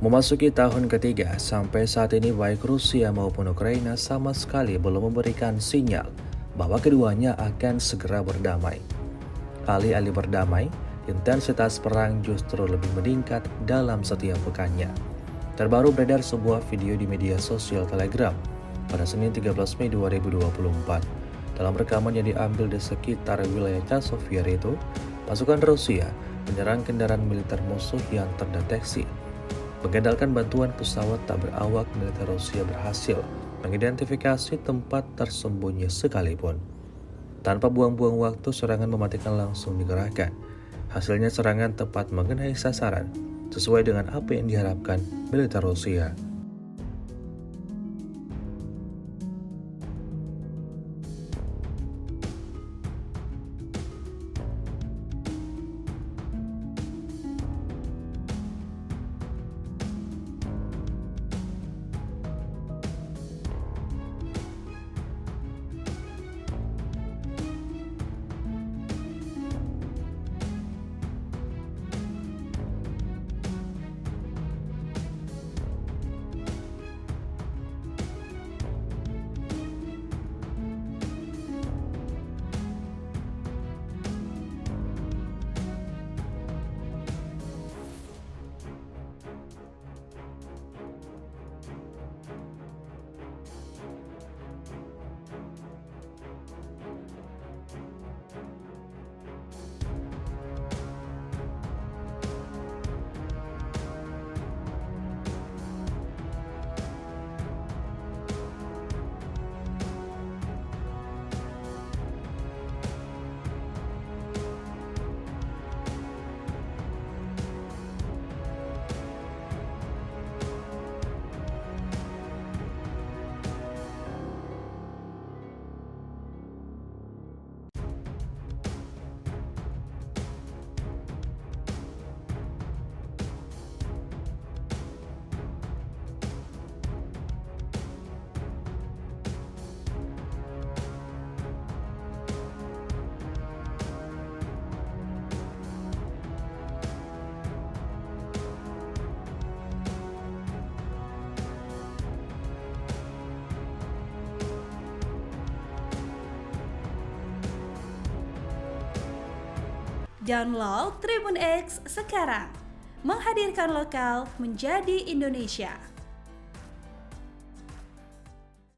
Memasuki tahun ketiga, sampai saat ini baik Rusia maupun Ukraina sama sekali belum memberikan sinyal bahwa keduanya akan segera berdamai. Alih-alih berdamai, intensitas perang justru lebih meningkat dalam setiap pekannya. Terbaru beredar sebuah video di media sosial Telegram pada Senin 13 Mei 2024. Dalam rekaman yang diambil di sekitar wilayah Chasiv itu, pasukan Rusia menyerang kendaraan militer musuh yang terdeteksi. Mengandalkan bantuan pesawat tak berawak, militer Rusia berhasil mengidentifikasi tempat tersembunyi sekalipun. Tanpa buang-buang waktu, serangan mematikan langsung dikerahkan. Hasilnya serangan tepat mengenai sasaran, sesuai dengan apa yang diharapkan militer Rusia. Download Tribun X sekarang, menghadirkan lokal menjadi Indonesia.